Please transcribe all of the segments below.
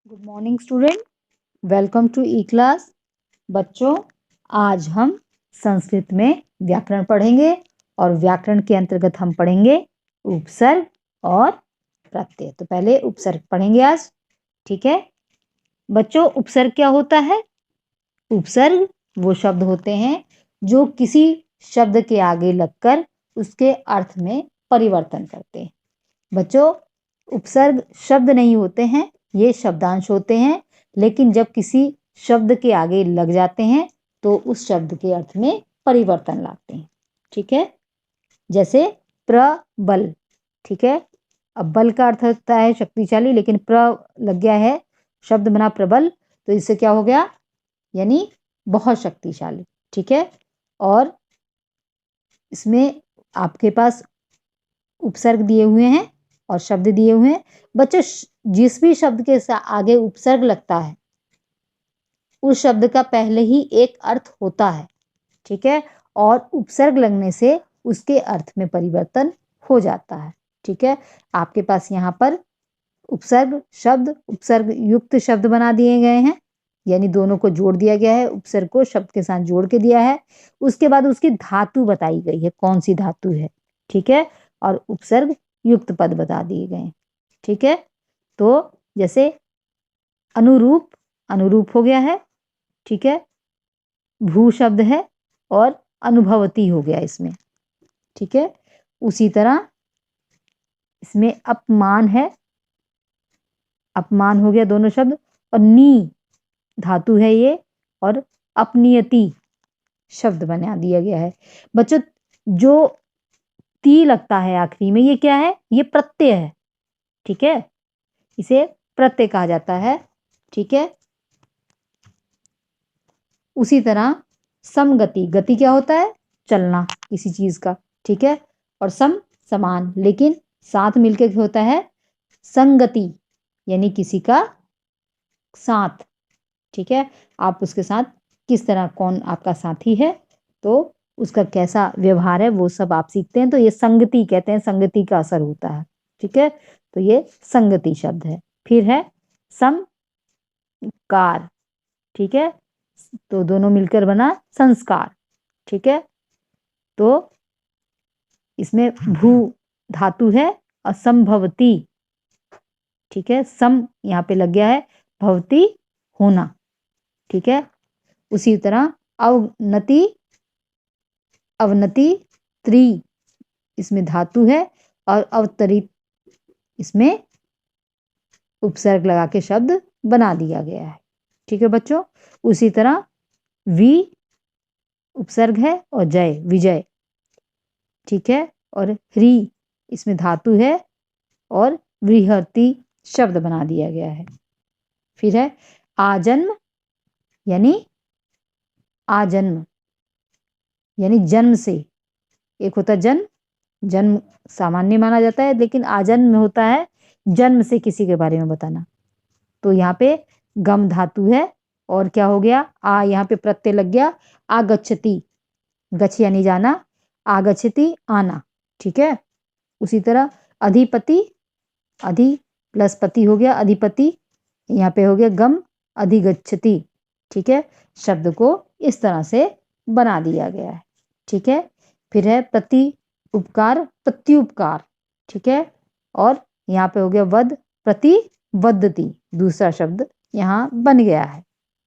Good morning student, welcome to e class. बच्चों, आज हम संस्कृत में व्याकरण पढ़ेंगे और व्याकरण के अंतर्गत हम पढ़ेंगे उपसर्ग और प्रत्यय। तो पहले उपसर्ग पढ़ेंगे आज, ठीक है बच्चों। उपसर्ग क्या होता है? उपसर्ग वो शब्द होते हैं जो किसी शब्द के आगे लगकर उसके अर्थ में परिवर्तन करते हैं। बच्चों, उपसर्ग शब्द नहीं होते हैं, ये शब्दांश होते हैं, लेकिन जब किसी शब्द के आगे लग जाते हैं तो उस शब्द के अर्थ में परिवर्तन लाते हैं, ठीक है। जैसे प्रबल, ठीक है। अब बल का अर्थ होता है शक्तिशाली, लेकिन प्र लग गया है, शब्द बना प्रबल, तो इससे क्या हो गया? यानी बहुत शक्तिशाली, ठीक है। और इसमें आपके पास उपसर्ग दिए हुए हैं और शब्द दिए हुए हैं। बच्चों, जिस भी शब्द के आगे उपसर्ग लगता है उस शब्द का पहले ही एक अर्थ होता है, ठीक है। और उपसर्ग लगने से उसके अर्थ में परिवर्तन हो जाता है, ठीक है। आपके पास यहाँ पर उपसर्ग शब्द उपसर्ग युक्त शब्द बना दिए गए हैं, यानी दोनों को जोड़ दिया गया है, उपसर्ग को शब्द के साथ जोड़ के दिया है। उसके बाद उसकी धातु बताई गई है, कौन सी धातु है, ठीक है। और उपसर्ग युक्त पद बता दिए गए, ठीक है। तो जैसे अनुरूप, अनुरूप हो गया है, ठीक है। भू शब्द है और अनुभवती हो गया इसमें, ठीक है। उसी तरह इसमें अपमान है, अपमान हो गया दोनों शब्द। और नी धातु है ये, और अपनियति शब्द बना दिया गया है। बच्चों, जो ती लगता है आखिरी में, ये क्या है? ये प्रत्यय है, ठीक है। इसे प्रत्यय कहा जाता है, ठीक है। उसी तरह समगति, गति क्या होता है? चलना किसी चीज का, ठीक है। और सम समान, लेकिन साथ मिलकर होता है संगति, यानी किसी का साथ, ठीक है। आप उसके साथ किस तरह, कौन आपका साथी है तो उसका कैसा व्यवहार है वो सब आप सीखते हैं, तो ये संगति कहते हैं, संगति का असर होता है, ठीक है। तो ये संगति शब्द है। फिर है समकार, ठीक है। तो दोनों मिलकर बना संस्कार, ठीक है। तो इसमें भू धातु है और संभवती, ठीक है। सम यहाँ पे लग गया है, भवती होना, ठीक है। उसी तरह अवनति, अवनति त्रि इसमें धातु है और अवतरित इसमें उपसर्ग लगा के शब्द बना दिया गया है, ठीक है बच्चों। उसी तरह वी उपसर्ग है और जय विजय, ठीक है। और ह्री इसमें धातु है और वृहति शब्द बना दिया गया है। फिर है आजन्म, यानी आजन्म यानी जन्म से। एक होता है जन्म, जन्म सामान्य माना जाता है, लेकिन आजन्म होता है जन्म से किसी के बारे में बताना। तो यहाँ पे गम धातु है और क्या हो गया? आ, यहाँ पे प्रत्यय लग गया, आगच्छति, गच्छ यानी जाना, आगच्छति आना, ठीक है। उसी तरह अधिपति, अधि प्लस पति हो गया अधिपति, यहाँ पे हो गया गम अधिगच्छति, ठीक है। शब्द को इस तरह से बना दिया गया है, ठीक है। फिर है प्रति उपकार, प्रत्युपकार, ठीक है। और यहाँ पे हो गया वध, प्रति वदति, दूसरा शब्द यहाँ बन गया है।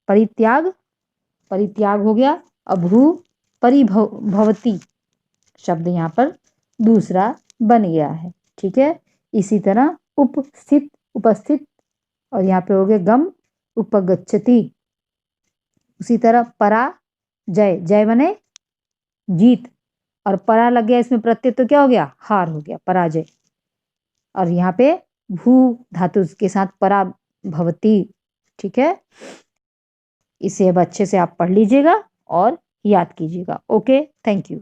परित्याग, परित्याग हो गया। अभू परिभवती शब्द यहाँ पर दूसरा बन गया है, ठीक है। इसी तरह उपस्थित, उपस्थित, और यहाँ पे हो गया गम उपगच्छति। उसी तरह परा जय, जय बने जीत, और परा लग गया इसमें प्रत्यय, तो क्या हो गया? हार हो गया, पराजय। और यहाँ पे भू धातु के साथ परा भवती, ठीक है। इसे अब अच्छे से आप पढ़ लीजिएगा और याद कीजिएगा। Okay, thank you.